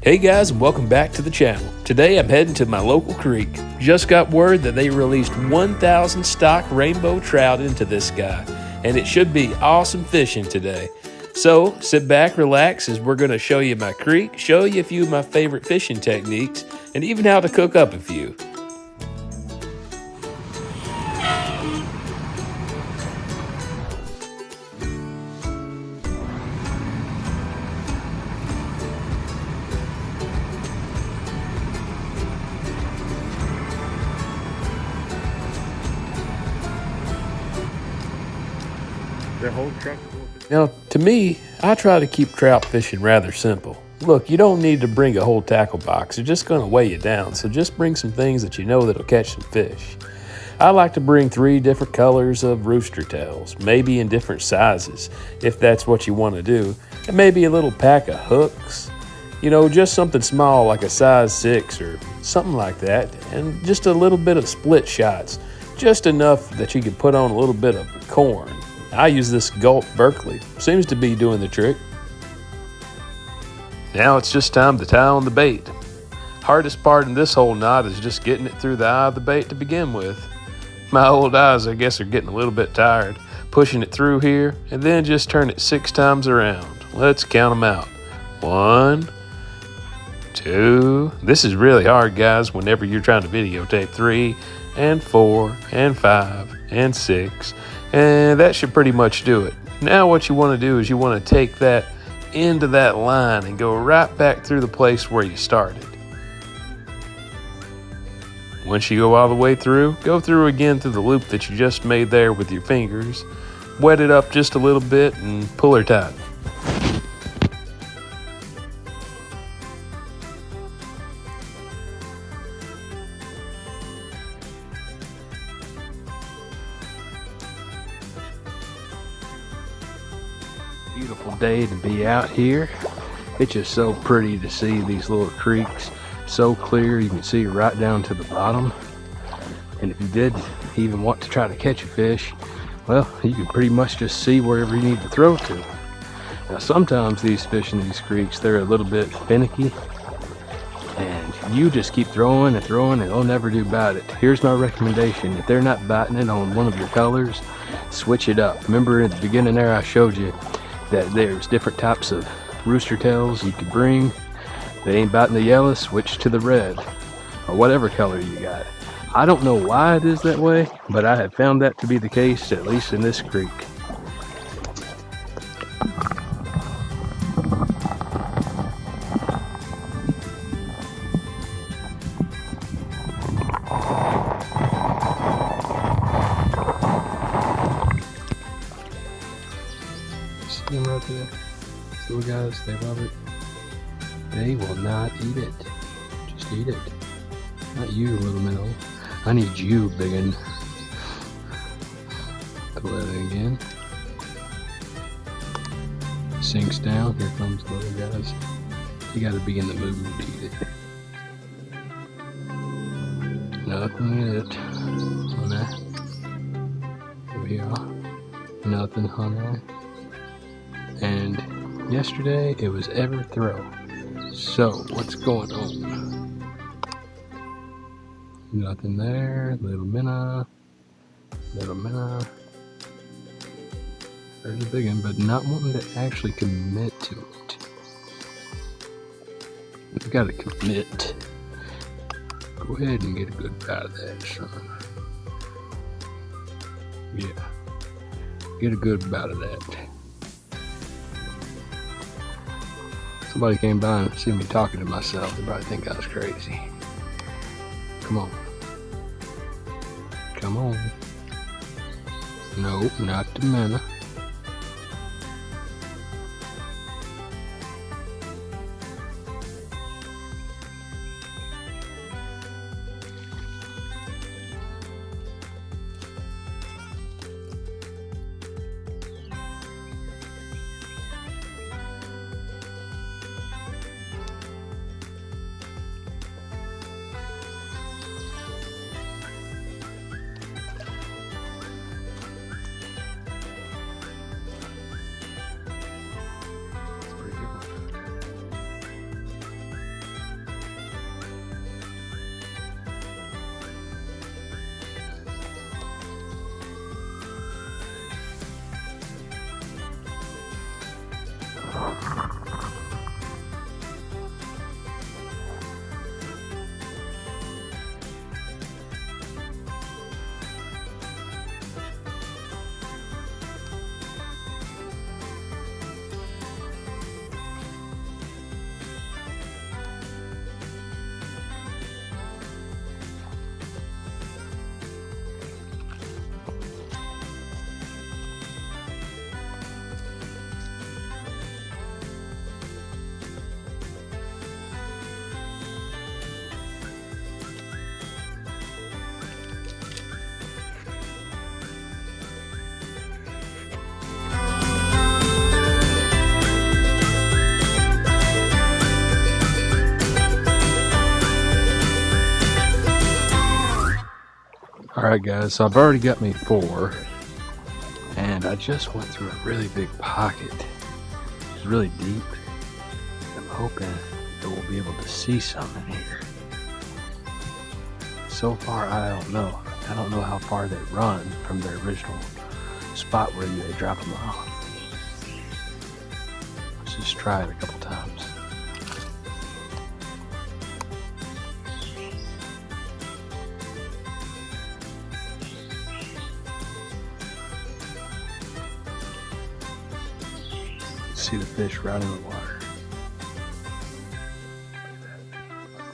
Hey guys, and welcome back to the channel. Today I'm heading to my local creek. Just got word that they released 1,000 stock rainbow trout into this guy, and it should be awesome fishing today. So sit back, relax, as we're going to show you my creek, show you a few of my favorite fishing techniques, and even how to cook up a few. The whole truck. Now, to me, I try to keep trout fishing rather simple. Look, you don't need to bring a whole tackle box. They're just going to weigh you down, so just bring some things that you know that'll catch some fish. I like to bring 3 different colors of rooster tails, maybe in different sizes, if that's what you want to do, and maybe a little pack of hooks. You know, just something small like a size 6 or something like that, and just a little bit of split shots, just enough that you can put on a little bit of corn. I use this Gulp Berkeley. Seems to be doing the trick. Now it's just time to tie on the bait. Hardest part in this whole knot is just getting it through the eye of the bait to begin with. My old eyes, I guess, are getting a little bit tired. Pushing it through here, and then just turn it 6 times around. Let's count them out. 1, 2. This is really hard, guys, whenever you're trying to videotape. 3, and 4, and 5, and 6. And that should pretty much do it. Now what you want to do is you want to take that into that line and go right back through the place where you started. Once you go all the way through, go through again through the loop that you just made there with your fingers. Wet it up just a little bit and pull her tight. Beautiful day to be out here. It's just so pretty to see these little creeks, so clear you can see right down to the bottom. And if you did even want to try to catch a fish, well, you can pretty much just see wherever you need to throw to. Now sometimes these fish in these creeks, they're a little bit finicky, and you just keep throwing and throwing and they'll never do bite it. Here's my recommendation: if they're not biting it on one of your colors, switch it up. Remember at the beginning there I showed you that there's different types of rooster tails you could bring. They ain't biting the yellow, switch to the red or whatever color you got. I don't know why it is that way, but I have found that to be the case, at least in this creek. See them right there? These little guys, they love it. They will not eat it. Just eat it. Not you, little minnow. I need you, biggin. Pull that in again. Sinks down. Here comes the little guys. You gotta be in the mood to eat it. Nothing in it. Honey. Over here. Nothing, honey. And yesterday it was ever throw. So what's going on? Nothing there. Little minnow. Little minnow. There's a big one, but not wanting to actually commit to it. We've got to commit. Go ahead and get a good bite of that, son. Yeah. Get a good bite of that. Somebody came by and see me talking to myself. They probably think I was crazy. Come on. Come on. No, not the minnow. Alright guys, so I've already got me 4, and I just went through a really big pocket. It's really deep. I'm hoping that we'll be able to see some in here. So far, I don't know. I don't know how far they run from their original spot where they drop them off. Let's just try it a couple times. See the fish right in the water.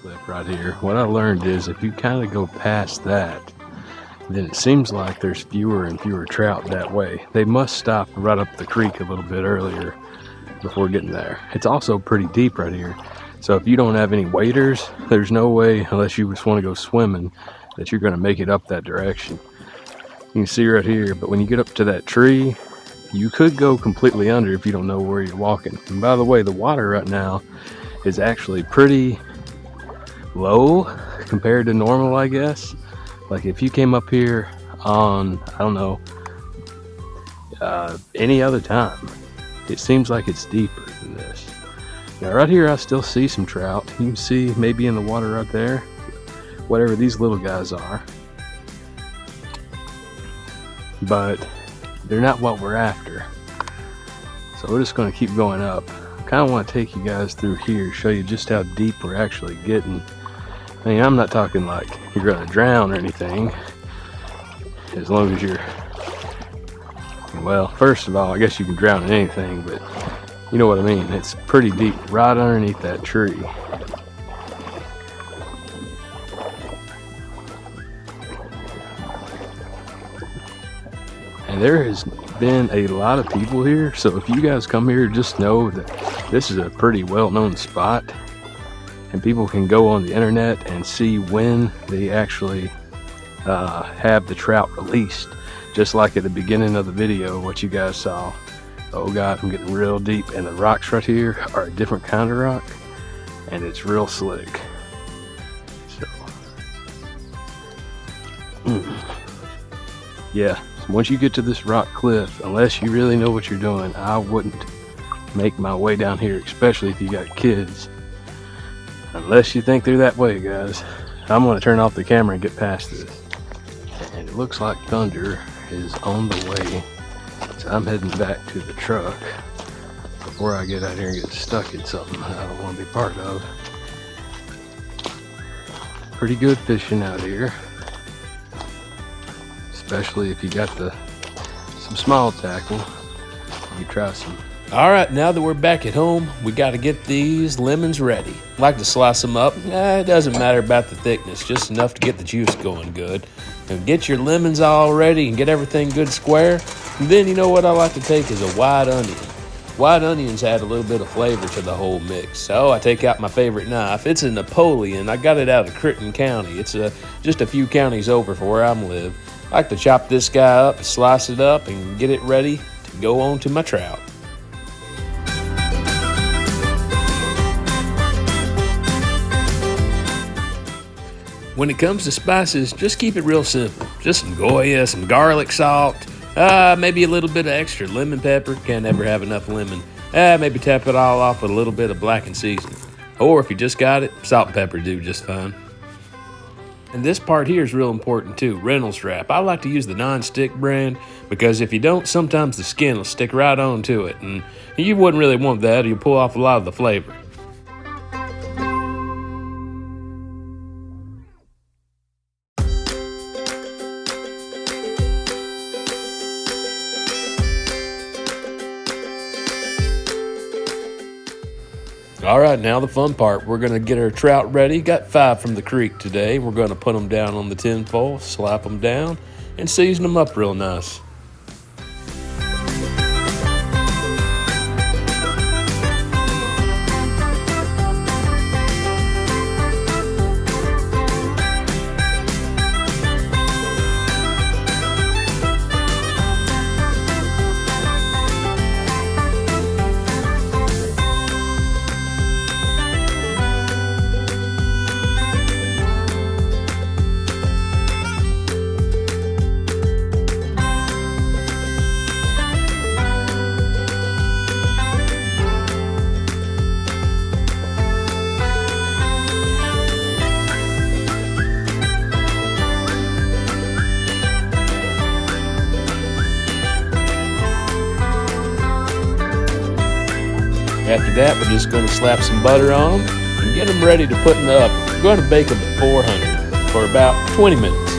Clip right here. What I learned is if you kind of go past that, then it seems like there's fewer and fewer trout that way. They must stop right up the creek a little bit earlier before getting there. It's also pretty deep right here. So if you don't have any waders, there's no way, unless you just want to go swimming, that you're going to make it up that direction. You can see right here, but when you get up to that tree, you could go completely under if you don't know where you're walking. And by the way, the water right now is actually pretty low compared to normal, I guess. Like if you came up here on, I don't know, any other time, it seems like it's deeper than this. Now right here I still see some trout. You can see maybe in the water right there, whatever these little guys are. But they're not what we're after. So we're just going to keep going up. I kind of want to take you guys through here, show you just how deep we're actually getting. I mean, I'm not talking like you're going to drown or anything, as long as you're, well, first of all, I guess you can drown in anything, but you know what I mean. It's pretty deep, right underneath that tree. And there has been a lot of people here, so if you guys come here, just know that this is a pretty well-known spot, and people can go on the internet and see when they actually have the trout released, just like at the beginning of the video, what you guys saw. Oh God, I'm getting real deep, and the rocks right here are a different kind of rock, and it's real slick. So, yeah. Once you get to this rock cliff, unless you really know what you're doing, I wouldn't make my way down here, especially if you got kids. Unless you think they're that way, guys. I'm going to turn off the camera and get past this. And it looks like thunder is on the way. So I'm heading back to the truck before I get out here and get stuck in something I don't want to be part of. Pretty good fishing out here. Especially if you got some small tackle, you try some. All right, now that we're back at home, we got to get these lemons ready. Like to slice them up. It doesn't matter about the thickness, just enough to get the juice going good. And get your lemons all ready and get everything good square. And then you know what I like to take is a white onion. White onions add a little bit of flavor to the whole mix. So I take out my favorite knife. It's a Napoleon. I got it out of Crittenden County. It's just a few counties over from where I live. I like to chop this guy up, slice it up, and get it ready to go on to my trout. When it comes to spices, just keep it real simple. Just some Goya, some garlic salt, maybe a little bit of extra lemon pepper. Can't ever have enough lemon. Maybe tap it all off with a little bit of blackened seasoning. Or if you just got it, salt and pepper do just fine. And this part here is real important too, Reynolds wrap. I like to use the non-stick brand because if you don't, sometimes the skin will stick right onto it. And you wouldn't really want that, or you'll pull off a lot of the flavor. All right, now the fun part. We're going to get our trout ready. Got 5 from the creek today. We're going to put them down on the tin foil, slap them down, and season them up real nice. After that, we're just going to slap some butter on them and get them ready to put in the oven. We're going to bake them at 400 for about 20 minutes.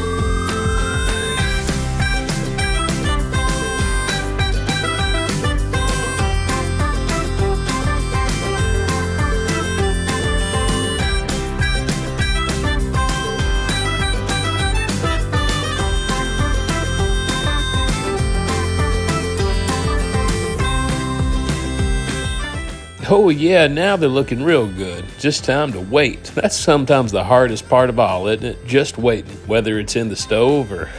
Oh yeah, now they're looking real good. Just time to wait. That's sometimes the hardest part of all, isn't it? Just waiting, whether it's in the stove or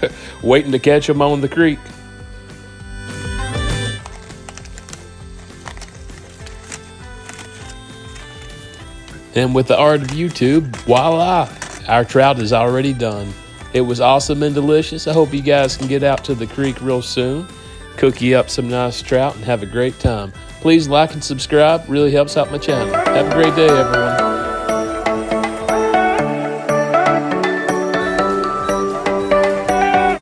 waiting to catch them on the creek. And with the art of YouTube, voila, our trout is already done. It was awesome and delicious. I hope you guys can get out to the creek real soon, cook you up some nice trout, and have a great time. Please like and subscribe. Really helps out my channel. Have a great day, everyone.